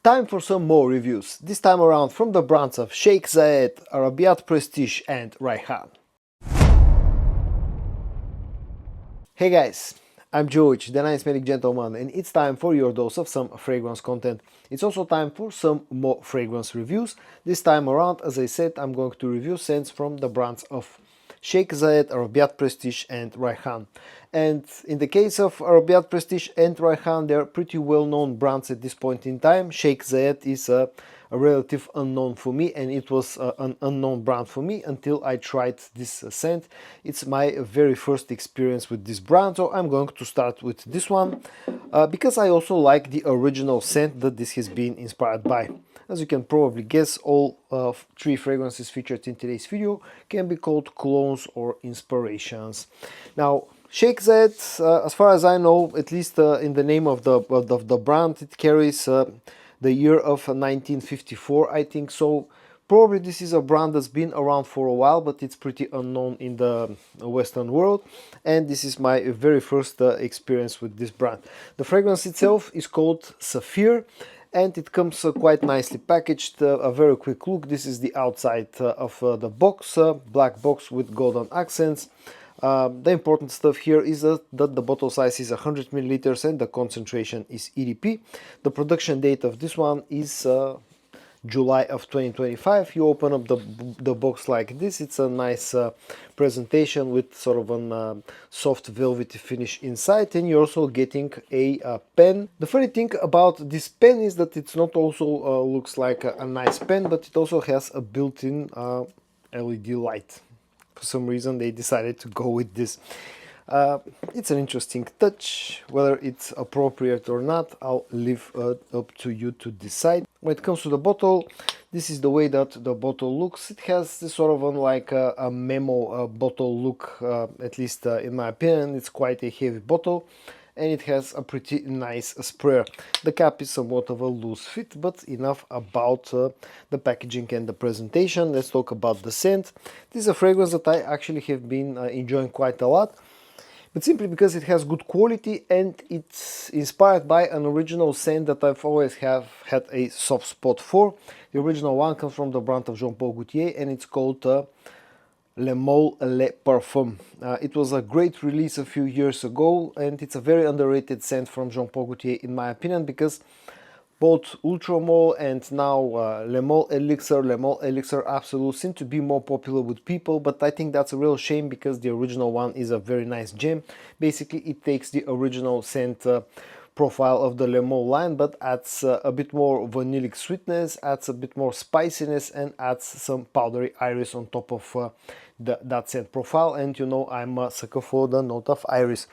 Time for some more reviews, this time around from the brands of Shaikh Saeed, Arabiat Prestige and Rayhaan. Hey guys, I'm George, the nice medic gentleman, and it's time for your dose of some fragrance content. It's also time for some more fragrance reviews. This time around, as I said, I'm going to review scents from the brands of Shaikh Saeed, Arabiat Prestige and Rayhaan. And in the case of Arabiat Prestige and Rayhaan, they're pretty well-known brands at this point in time. Shaikh Saeed is a relative unknown for me, and it was an unknown brand for me until I tried this scent. It's my very first experience with this brand, so I'm going to start with this one because I also like the original scent that this has been inspired by. As you can probably guess, all three fragrances featured in today's video can be called clones or inspirations. Now, Shaikh Saeed, as far as I know, at least in the name of the brand, it carries the year of 1954, I think. So probably this is a brand that's been around for a while, but it's pretty unknown in the Western world. And this is my very first experience with this brand. The fragrance itself is called Sapphir, and it comes quite nicely packaged. A very quick look. This is the outside of the box, black box with golden accents. The important stuff here is that the bottle size is 100 milliliters and the concentration is EDP. The production date of this one is July of 2025. You open up the box like this. It's a nice presentation with sort of a soft velvety finish inside, and you're also getting a pen. The funny thing about this pen is that it's not also looks like a nice pen, but it also has a built-in LED light. For some reason they decided to go with this. It's an interesting touch. Whether it's appropriate or not, I'll leave up to you to decide. When it comes to the bottle, this is the way that the bottle looks. It has this sort of like a memo bottle look, at least in my opinion. It's quite a heavy bottle, and it has a pretty nice sprayer. The cap is somewhat of a loose fit, but enough about the packaging and the presentation. Let's talk about the scent. This is a fragrance that I actually have been enjoying quite a lot, but simply because it has good quality and it's inspired by an original scent that I've always had a soft spot for. The original one comes from the brand of Jean-Paul Gaultier, and it's called Le Mot Le Parfum. It was a great release a few years ago, and it's a very underrated scent from Jean-Paul Gaultier in my opinion, because both Ultra Mot and now Le Mot Elixir Absolute seem to be more popular with people, but I think that's a real shame because the original one is a very nice gem. Basically, it takes the original scent profile of the Le Mot line, but adds a bit more vanillic sweetness, adds a bit more spiciness, and adds some powdery iris on top of that scent profile. And you know, I'm a sucker for the note of iris.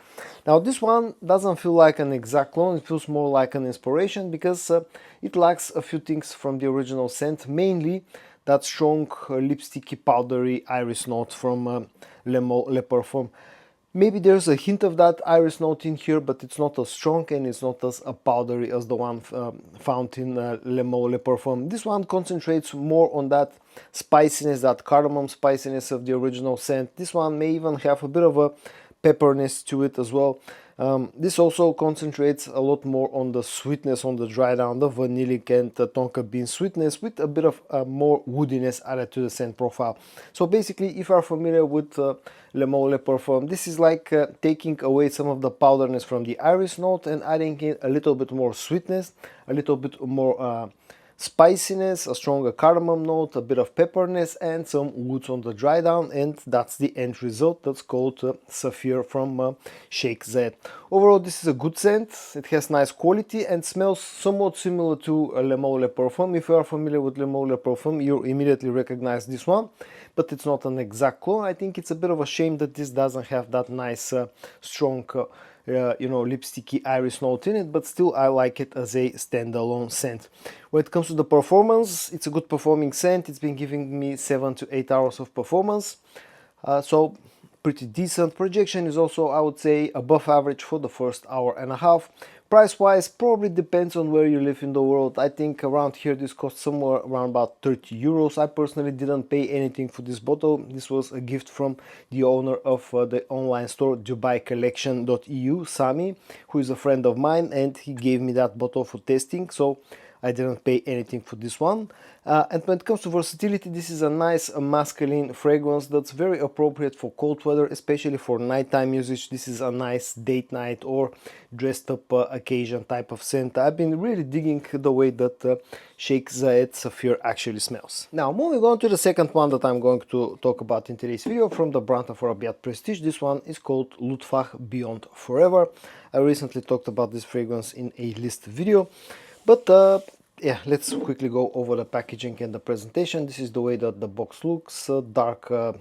Now this one doesn't feel like an exact clone, it feels more like an inspiration because it lacks a few things from the original scent, mainly that strong lipsticky powdery iris note from Le Mot Le Parfum. Maybe there's a hint of that iris note in here, but it's not as strong and it's not as powdery as the one found in Le Mot Le Parfum. This one concentrates more on that spiciness, that cardamom spiciness of the original scent. This one may even have a bit of a pepperness to it as well. This also concentrates a lot more on the sweetness, on the dry down, the vanillic and the tonka bean sweetness, with a bit of more woodiness added to the scent profile. So basically, if you are familiar with Le Mot Le Parfum, this is like taking away some of the powderness from the iris note and adding in a little bit more sweetness, a little bit more spiciness, a stronger cardamom note, a bit of pepperness, and some woods on the dry down, and that's the end result. That's called Sapphir from Shaikh Saeed. Overall, this is a good scent. It has nice quality and smells somewhat similar to Le Mot Le Parfum. If you are familiar with Le Mot Le Parfum, you immediately recognize this one, but it's not an exact clone. I think it's a bit of a shame that this doesn't have that nice strong you know, lipsticky iris note in it, but still I like it as a standalone scent. When it comes to the performance, it's a good performing scent. It's been giving me 7 to 8 hours of performance, so pretty decent. Projection is also, I would say, above average for the first hour and a half. Price wise, probably depends on where you live in the world. I think around here this costs somewhere around about 30 euros. I personally didn't pay anything for this bottle. This was a gift from the owner of the online store DubaiCollection.eu, Sami, who is a friend of mine, and he gave me that bottle for testing. So I didn't pay anything for this one. And when it comes to versatility, this is a nice masculine fragrance that's very appropriate for cold weather, especially for nighttime usage. This is a nice date night or dressed up occasion type of scent. I've been really digging the way that Shaikh Zed Sapphir actually smells. Now moving on to the second one that I'm going to talk about in today's video from the brand of Arabiat Prestige. This one is called Lutfah Beyond Forever. I recently talked about this fragrance in a list video, but yeah, let's quickly go over the packaging and the presentation. This is the way that the box looks, dark, sort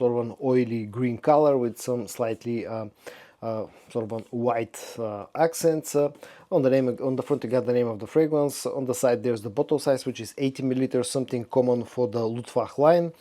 of an oily green color with some slightly sort of on white accents. On the front you got the name of the fragrance. On the side there's the bottle size, which is 80 milliliters, something common for the Lutfah line.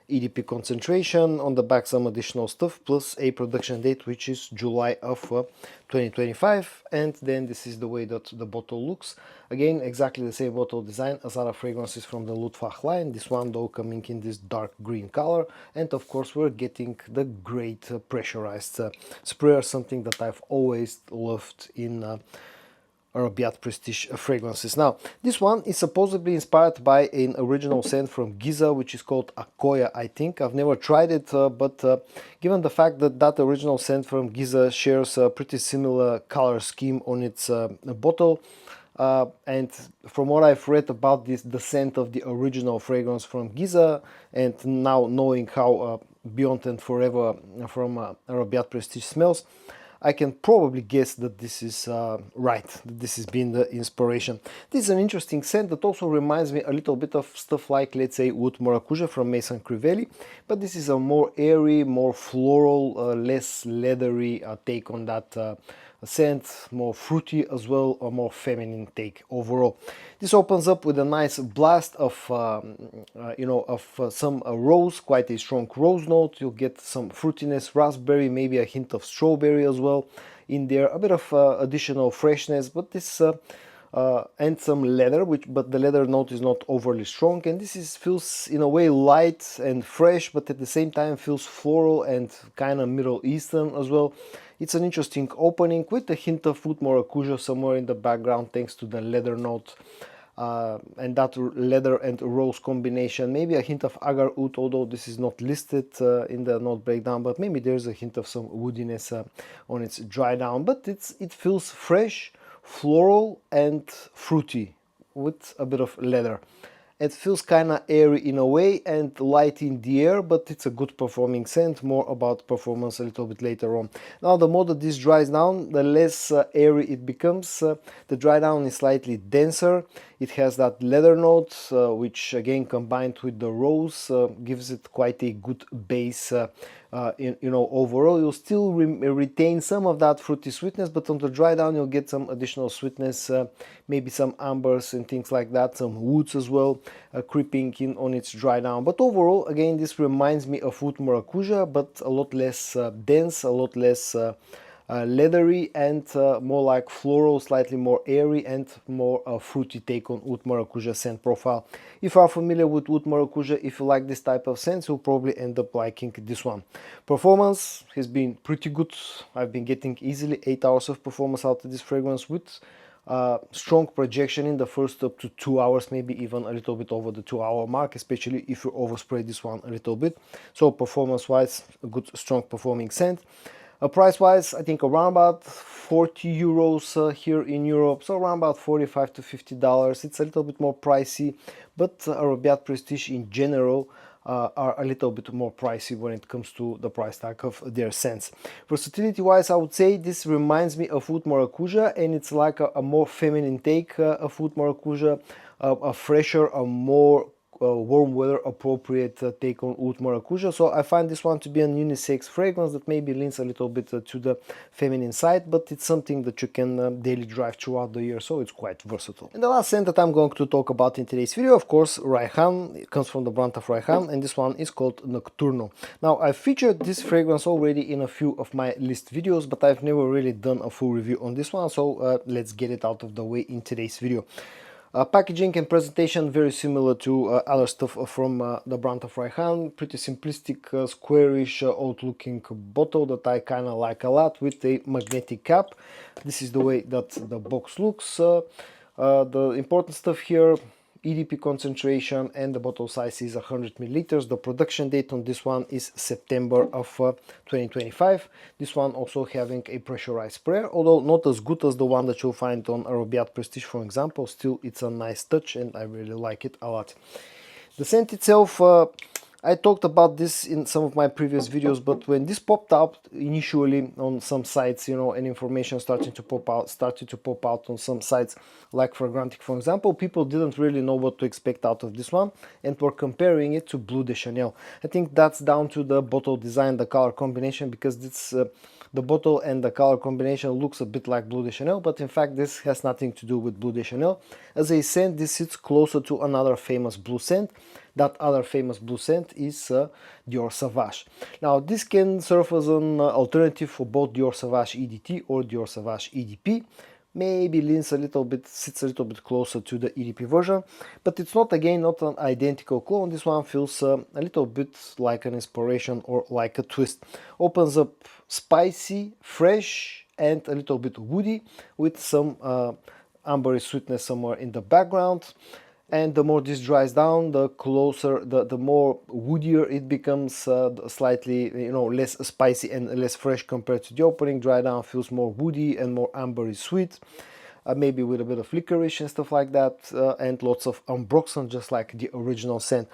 EDP concentration. On the back some additional stuff, plus a production date which is July of 2025. And then this is the way that the bottle looks. Again, exactly the same bottle design as other fragrances from the Lutfah line. This one though coming in this dark green color. And of course we're getting the great pressurized sprayer, something that I've always loved in Arabiat Prestige fragrances. Now, this one is supposedly inspired by an original scent from Giza, which is called Akoya, I think. I've never tried it, but given the fact that that original scent from Giza shares a pretty similar color scheme on its bottle, and from what I've read about this, the scent of the original fragrance from Giza, and now knowing how Beyond and Forever from Arabiat Prestige smells, I can probably guess that this is right, that this has been the inspiration. This is an interesting scent that also reminds me a little bit of stuff like, let's say, Wood Maracuja from Maison Crivelli, but this is a more airy, more floral, less leathery take on that scent, more fruity as well, a more feminine take overall. This opens up with a nice blast of some rose, quite a strong rose note. You'll get some fruitiness, raspberry, maybe a hint of strawberry as well in there, a bit of additional freshness, but this and some leather, but the leather note is not overly strong, and this feels in a way light and fresh, but at the same time feels floral and kind of Middle Eastern as well. It's an interesting opening with a hint of Wood Maracuja somewhere in the background thanks to the leather note. And that leather and rose combination, maybe a hint of agar oud, although this is not listed in the note breakdown, but maybe there's a hint of some woodiness on its dry down, but it feels fresh, floral and fruity with a bit of leather. It feels kind of airy in a way and light in the air, but it's a good performing scent. More about performance a little bit later on. Now, the more that this dries down, the less airy it becomes. The dry down is slightly denser. It has that leather note, which again combined with the rose gives it quite a good base. Overall you'll still retain some of that fruity sweetness, but on the dry down you'll get some additional sweetness, maybe some ambers and things like that, some woods as well creeping in on its dry down. But overall, again, this reminds me of Wood Maracuja, but a lot less dense, a lot less leathery, and more like floral, slightly more airy and more fruity take on Wood Maracuja scent profile. If you are familiar with Wood Maracuja, if you like this type of scents, you'll probably end up liking this one. Performance has been pretty good. I've been getting easily 8 hours of performance out of this fragrance with strong projection in the first up to 2 hours, maybe even a little bit over the 2 hour mark, especially if you overspray this one a little bit. So performance wise, a good strong performing scent. Price wise, I think around about 40 euros here in Europe, so around about $45 to $50. It's a little bit more pricey, but Arabiat Prestige in general are a little bit more pricey when it comes to the price tag of their scents. Versatility wise, I would say this reminds me of Wood Maracuja, and it's like a more feminine take of Wood Maracuja, a fresher, a more warm weather appropriate take on Wood Maracuja. So I find this one to be an unisex fragrance that maybe leans a little bit to the feminine side, but it's something that you can daily drive throughout the year, so it's quite versatile. And the last scent that I'm going to talk about in today's video, of course, Rayhaan. It comes from the brand of Rayhaan, and this one is called Nocturno. Now, I've featured this fragrance already in a few of my list videos, but I've never really done a full review on this one, so let's get it out of the way in today's video. Packaging and presentation very similar to other stuff from the brand of Rayhaan. Pretty simplistic, squarish, old-looking bottle that I kind of like a lot with a magnetic cap. This is the way that the box looks. The important stuff here, EDP concentration and the bottle size is 100 milliliters. The production date on this one is September of 2025. This one also having a pressurized sprayer, although not as good as the one that you'll find on Arabiat Prestige, for example. Still, it's a nice touch and I really like it a lot. The scent itself, I talked about this in some of my previous videos, but when this popped out initially on some sites, you know, and information started to pop out on some sites like Fragrantic, for example, people didn't really know what to expect out of this one and were comparing it to Bleu de Chanel. I think that's down to the bottle design, the color combination, because it's the bottle and the color combination looks a bit like Bleu de Chanel, but in fact this has nothing to do with Bleu de Chanel. As a scent, this sits closer to another famous blue scent. That other famous blue scent is Dior Sauvage. Now this can serve as an alternative for both Dior Sauvage EDT or Dior Sauvage EDP. Maybe leans a little bit, sits a little bit closer to the EDP version, but it's not, again, not an identical clone. This one feels a little bit like an inspiration or like a twist. Opens up spicy, fresh, and a little bit woody with some ambery sweetness somewhere in the background. And the more this dries down, the closer, the more woodier it becomes, slightly, you know, less spicy and less fresh compared to the opening. Dry down feels more woody and more ambery sweet, maybe with a bit of licorice and stuff like that, and lots of ambroxan, just like the original scent.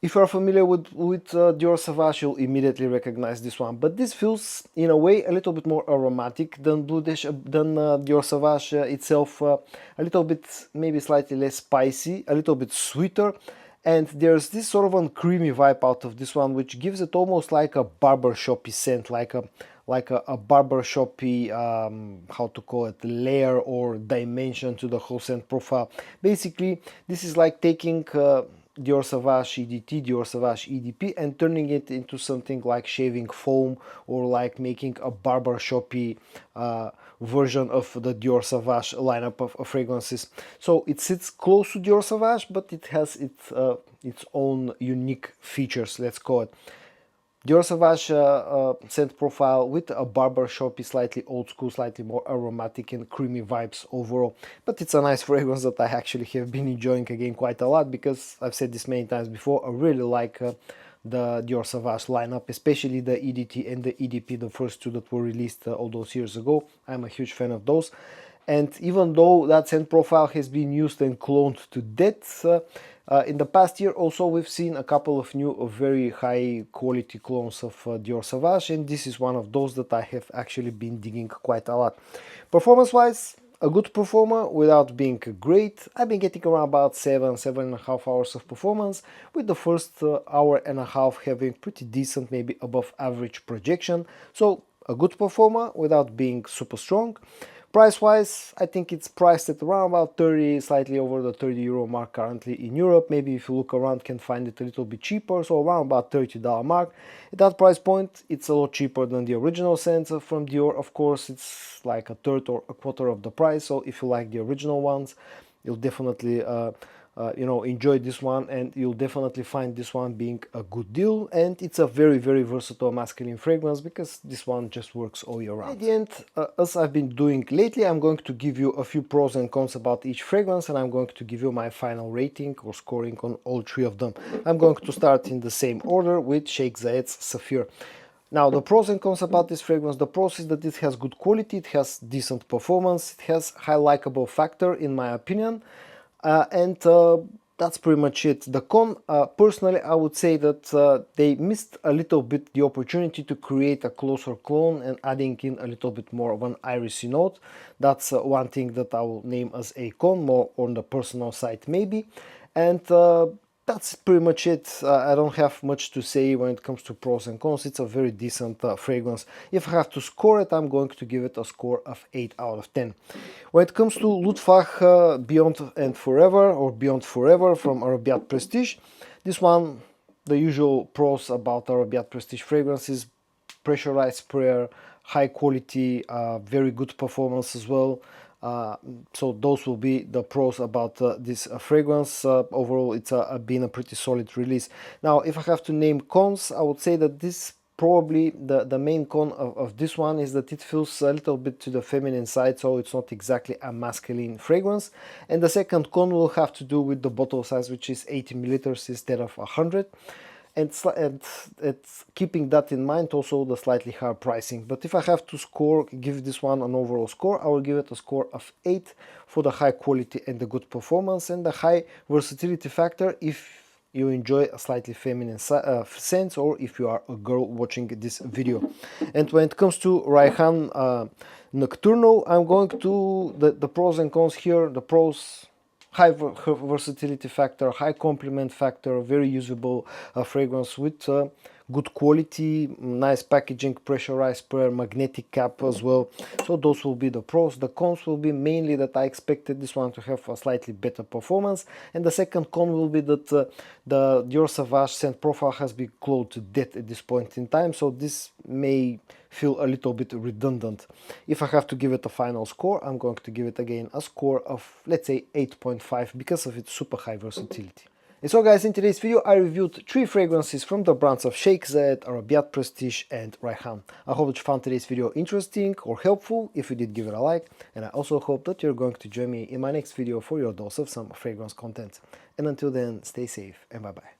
If you're familiar with Dior Sauvage, you'll immediately recognize this one. But this feels, in a way, a little bit more aromatic than Dior Sauvage itself. A little bit, maybe slightly less spicy, a little bit sweeter. And there's this sort of a creamy vibe out of this one, which gives it almost like a barbershoppy scent, like a barbershoppy, how to call it, layer or dimension to the whole scent profile. Basically, this is like taking Dior Sauvage EDT, Dior Sauvage EDP, and turning it into something like shaving foam, or like making a barbershoppy version of the Dior Sauvage lineup of fragrances. So it sits close to Dior Sauvage, but it has its own unique features, let's call it. Dior Sauvage scent profile with a barbershoppy, slightly old school, slightly more aromatic and creamy vibes overall. But it's a nice fragrance that I actually have been enjoying again quite a lot, because I've said this many times before, I really like the Dior Sauvage lineup, especially the EDT and the EDP, the first two that were released all those years ago. I'm a huge fan of those. And even though that scent profile has been used and cloned to death, in the past year also we've seen a couple of new very high quality clones of Dior Sauvage, and this is one of those that I have actually been digging quite a lot. Performance wise, a good performer without being great. I've been getting around about 7.5 hours of performance, with the first hour and a half having pretty decent, maybe above average projection. So a good performer without being super strong. Price wise, I think it's priced at around about 30, slightly over the 30 euro mark currently in Europe. Maybe if you look around, can find it a little bit cheaper, so around about $30 mark. At that price point, it's a lot cheaper than the original scents from Dior. Of course, it's like a third or a quarter of the price, so if you like the original ones, you'll definitely you know, enjoy this one, and you'll definitely find this one being a good deal. And it's a very, very versatile masculine fragrance, because this one just works all year round. At the end, as I've been doing lately, I'm going to give you a few pros and cons about each fragrance, and I'm going to give you my final rating or scoring on all three of them. I'm going to start in the same order with Shaikh Saeed's Sapphir. Now, the pros and cons about this fragrance: the pros is that it has good quality, it has decent performance, it has high likable factor in my opinion. And that's pretty much it. The con, personally, I would say that they missed a little bit the opportunity to create a closer clone and adding in a little bit more of an irisy note. That's one thing that I will name as a con, more on the personal side maybe. And that's pretty much it. I don't have much to say when it comes to pros and cons. It's a very decent fragrance. If I have to score it, I'm going to give it a score of 8 out of 10. When it comes to Lutfah Beyond and Forever, or Beyond Forever from Arabiat Prestige, this one, the usual pros about Arabiat Prestige fragrances: pressurized sprayer, high quality, very good performance as well. So those will be the pros about this fragrance. Overall, it's been a pretty solid release. Now, if I have to name cons, I would say that this probably the main con of this one is that it feels a little bit to the feminine side, so it's not exactly a masculine fragrance. And the second con will have to do with the bottle size, which is 80 milliliters instead of 100. And it's keeping that in mind, also the slightly higher pricing. But if I have to give this one an overall score, I will give it a score of 8 for the high quality and the good performance, and the high versatility factor if you enjoy a slightly feminine sense, or if you are a girl watching this video. And when it comes to Rayhaan Nocturno, I'm going to the pros and cons here. The pros: high versatility factor, high complement factor, very usable fragrance with good quality, nice packaging, pressurized sprayer, magnetic cap as well. So those will be the pros. The cons will be mainly that I expected this one to have a slightly better performance, and the second con will be that the Dior Sauvage scent profile has been close to death at this point in time, so this may feel a little bit redundant. If I have to give it a final score, I'm going to give it again a score of, let's say, 8.5 because of its super high versatility. And so guys, in today's video I reviewed 3 fragrances from the brands of Shaikh Saeed, Arabiat Prestige and Rayhaan. I hope that you found today's video interesting or helpful. If you did, give it a like, and I also hope that you're going to join me in my next video for your dose of some fragrance content. And until then, stay safe and bye bye.